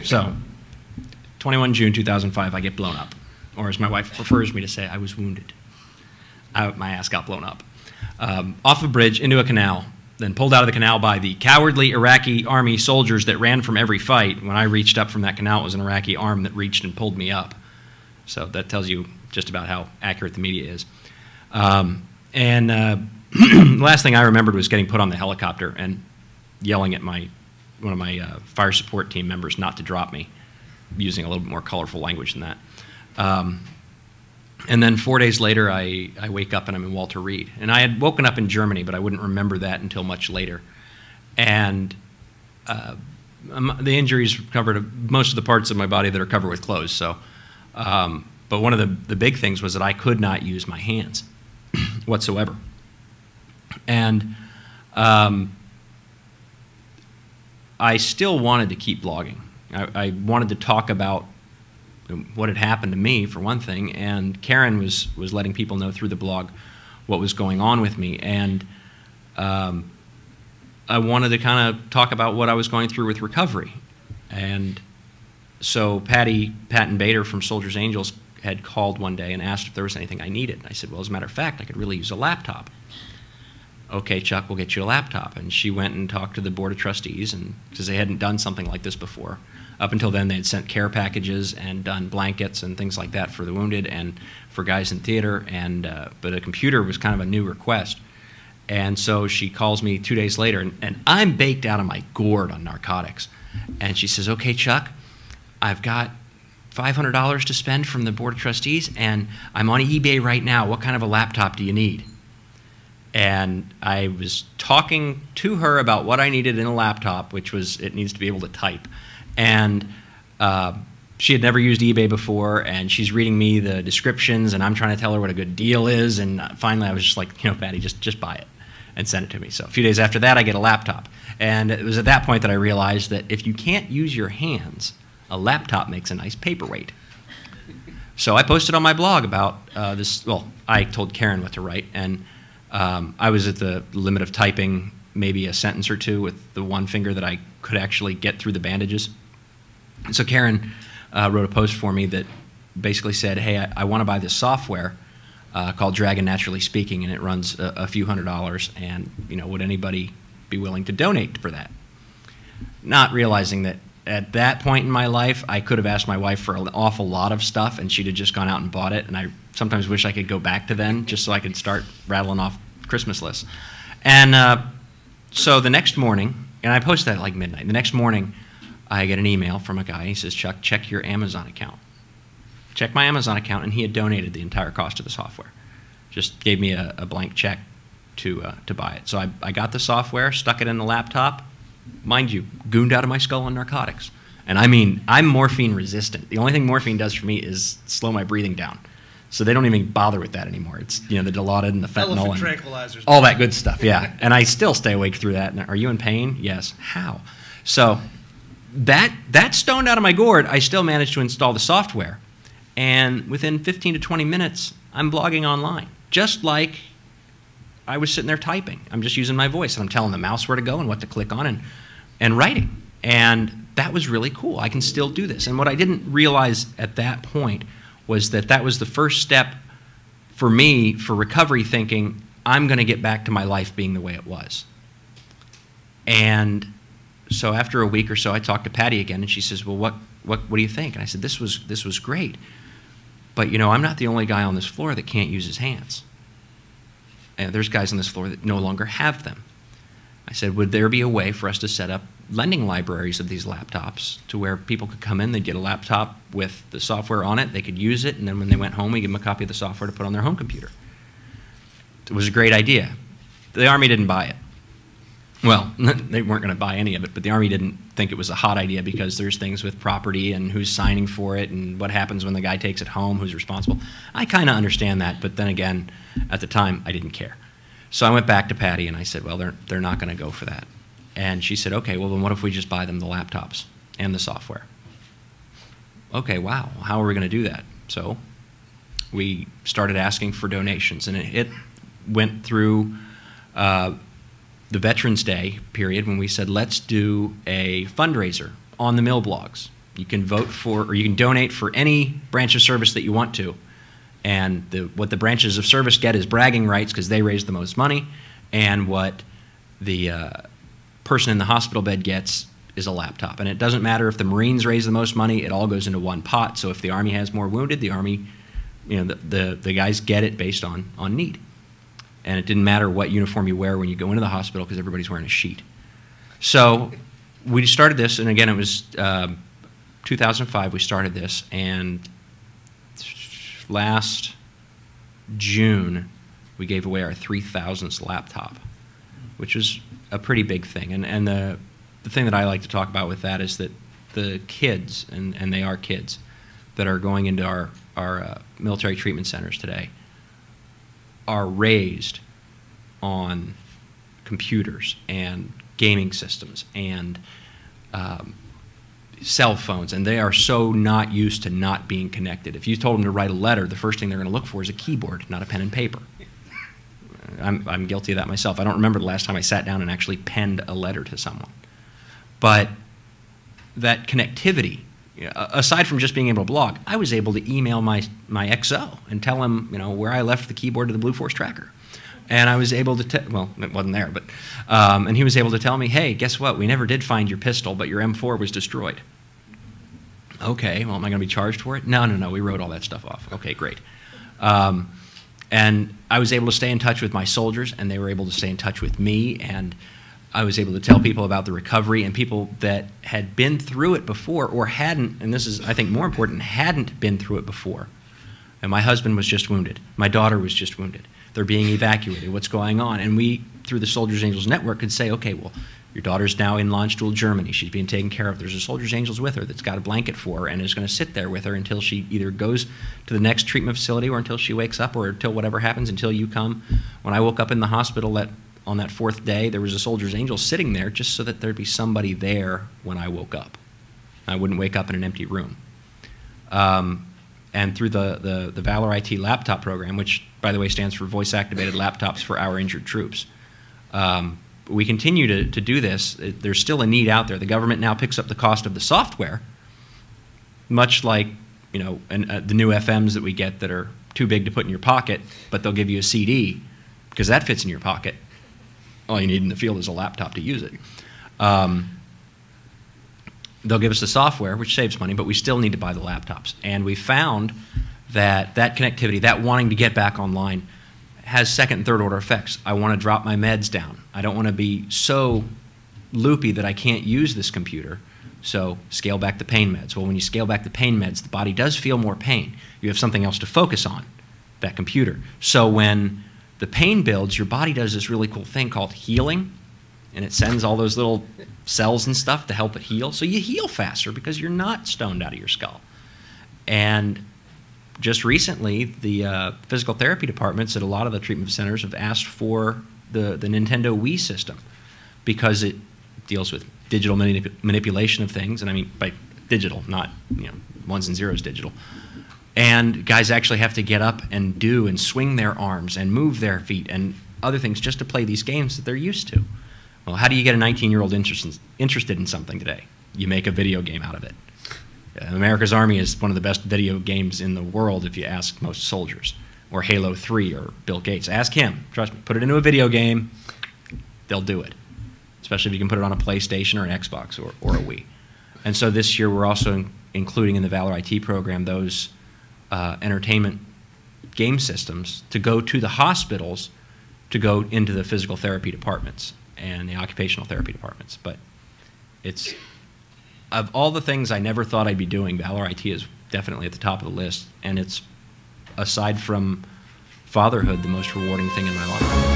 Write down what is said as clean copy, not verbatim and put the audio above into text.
So, 21 June 2005, I get blown up. Or as my wife prefers me to say, I was wounded. My ass got blown up. Off a bridge into a canal, then pulled out of the canal by the cowardly Iraqi army soldiers that ran from every fight. When I reached up from that canal, it was an Iraqi arm that reached and pulled me up. So that tells you just about how accurate the media is. The last thing I remembered was getting put on the helicopter and yelling at one of my fire support team members not to drop me, using a little bit more colorful language than that. And then 4 days later, I wake up and I'm in Walter Reed. And I had woken up in Germany, but I wouldn't remember that until much later. And the injuries covered most of the parts of my body that are covered with clothes. So, but one of the big things was that I could not use my hands whatsoever. And I still wanted to keep blogging. I wanted to talk about what had happened to me, for one thing, and Karen was letting people know through the blog what was going on with me. And I wanted to kind of talk about what I was going through with recovery. And so Patton Bader from Soldiers Angels had called one day and asked if there was anything I needed. I said, well, as a matter of fact, I could really use a laptop. Okay, Chuck, we'll get you a laptop. And she went and talked to the Board of Trustees, and because they hadn't done something like this before. Up until then, they had sent care packages and done blankets and things like that for the wounded and for guys in theater, but a computer was kind of a new request. And so she calls me 2 days later, and I'm baked out of my gourd on narcotics. And she says, okay, Chuck, I've got $500 to spend from the Board of Trustees, and I'm on eBay right now. What kind of a laptop do you need? And I was talking to her about what I needed in a laptop, which was it needs to be able to type. And she had never used eBay before, and she's reading me the descriptions, and I'm trying to tell her what a good deal is. And finally, I was just like, you know, Patty, just buy it and send it to me. So a few days after that, I get a laptop. And it was at that point that I realized that if you can't use your hands, a laptop makes a nice paperweight. So I posted on my blog about this. Well, I told Karen what to write, and I was at the limit of typing maybe a sentence or two with the one finger that I could actually get through the bandages. And so Karen wrote a post for me that basically said, hey, I want to buy this software called Dragon Naturally Speaking, and it runs a few $100s, and you know, would anybody be willing to donate for that? Not realizing that at that point in my life, I could have asked my wife for an awful lot of stuff, and she'd have just gone out and bought it, and I sometimes wish I could go back to then just so I could start rattling off Christmas lists. And so the next morning, and I posted that at like midnight, the next morning I get an email from a guy. He says, Chuck, check your Amazon account. Check my Amazon account, and he had donated the entire cost of the software. Just gave me a blank check to buy it. So I got the software, stuck it in the laptop, mind you, gooned out of my skull on narcotics. And I mean, I'm morphine resistant. The only thing morphine does for me is slow my breathing down. So they don't even bother with that anymore. It's, you know, the Dilaudid and the fentanyl and tranquilizers, all that good stuff, yeah. And I still stay awake through that. And are you in pain? Yes. How? So that stoned out of my gourd, I still managed to install the software. And within 15 to 20 minutes, I'm blogging online, just like I was sitting there typing. I'm just using my voice, and I'm telling the mouse where to go and what to click on and writing. And that was really cool. I can still do this. And what I didn't realize at that point was that that was the first step for me for recovery, thinking I'm going to get back to my life being the way it was. And so after a week or so, I talked to Patty again, and she says, well, what do you think? And I said, this was great. But, you know, I'm not the only guy on this floor that can't use his hands. And there's guys on this floor that no longer have them. I said, would there be a way for us to set up lending libraries of these laptops to where people could come in, they'd get a laptop with the software on it, they could use it, and then when they went home, we give them a copy of the software to put on their home computer. It was a great idea. The Army didn't buy it. Well, they weren't going to buy any of it, but the Army didn't think it was a hot idea because there's things with property and who's signing for it and what happens when the guy takes it home, who's responsible. I kind of understand that, but then again, at the time, I didn't care. So I went back to Patty and I said, well, they're not going to go for that. And she said, okay, well, then what if we just buy them the laptops and the software? Okay, wow, how are we going to do that? So we started asking for donations, and it went through the Veterans Day period when we said, let's do a fundraiser on the mill blogs. You can vote for, or you can donate for any branch of service that you want to. And what the branches of service get is bragging rights because they raise the most money, and what the person in the hospital bed gets is a laptop. And it doesn't matter if the Marines raise the most money, it all goes into one pot. So if the Army has more wounded, the Army, the guys get it based on need. And it didn't matter what uniform you wear when you go into the hospital because everybody's wearing a sheet. So we started this, and again, it was 2005 we started this, and last June we gave away our 3,000th laptop, which was a pretty big thing. And the thing that I like to talk about with that is that the kids, and they are kids, that are going into our military treatment centers today are raised on computers and gaming systems and cell phones, and they are so not used to not being connected. If you told them to write a letter, the first thing they're going to look for is a keyboard, not a pen and paper. I'm guilty of that myself. I don't remember the last time I sat down and actually penned a letter to someone. But that connectivity, aside from just being able to blog, I was able to email my XO and tell him, where I left the keyboard to the Blue Force tracker. And I was able to well, it wasn't there, but and he was able to tell me, hey, guess what? We never did find your pistol, but your M4 was destroyed. Okay, well, am I going to be charged for it? No, we wrote all that stuff off. Okay, great. And I was able to stay in touch with my soldiers, and they were able to stay in touch with me, and I was able to tell people about the recovery, and people that had been through it before or hadn't, and this is, I think, more important, hadn't been through it before. And my husband was just wounded. My daughter was just wounded. They're being evacuated. What's going on? And we, through the Soldiers Angels Network, could say, okay, well, your daughter's now in Landstuhl, Germany. She's being taken care of. There's a Soldiers Angels with her that's got a blanket for her and is going to sit there with her until she either goes to the next treatment facility or until she wakes up or until whatever happens, until you come. When I woke up in the hospital on that 4th day, there was a Soldiers Angel sitting there just so that there'd be somebody there when I woke up. I wouldn't wake up in an empty room. And through the Valour IT laptop program, which, by the way, stands for Voice-Activated Laptops for Our Injured Troops, we continue to do this. There's still a need out there. The government now picks up the cost of the software, much like the new FMs that we get that are too big to put in your pocket, but they'll give you a CD because that fits in your pocket. All you need in the field is a laptop to use it. They'll give us the software, which saves money, but we still need to buy the laptops. And we found that connectivity, that wanting to get back online, has second and third order effects. I want to drop my meds down. I don't want to be so loopy that I can't use this computer, so scale back the pain meds. Well, when you scale back the pain meds, the body does feel more pain. You have something else to focus on, that computer. So when the pain builds, your body does this really cool thing called healing, and it sends all those little cells and stuff to help it heal. So you heal faster because you're not stoned out of your skull. And just recently, the physical therapy departments at a lot of the treatment centers have asked for the Nintendo Wii system because it deals with digital manipulation of things, and I mean by digital, not ones and zeros digital. And guys actually have to get up and do and swing their arms and move their feet and other things just to play these games that they're used to. Well, how do you get a 19-year-old interested in something today? You make a video game out of it. America's Army is one of the best video games in the world if you ask most soldiers, or Halo 3 or Bill Gates. Ask him. Trust me. Put it into a video game, they'll do it, especially if you can put it on a PlayStation or an Xbox or a Wii. And so this year we're also including in the Valour IT program those entertainment game systems to go to the hospitals, to go into the physical therapy departments and the occupational therapy departments. But it's, of all the things I never thought I'd be doing, Valour IT is definitely at the top of the list, and it's, aside from fatherhood, the most rewarding thing in my life.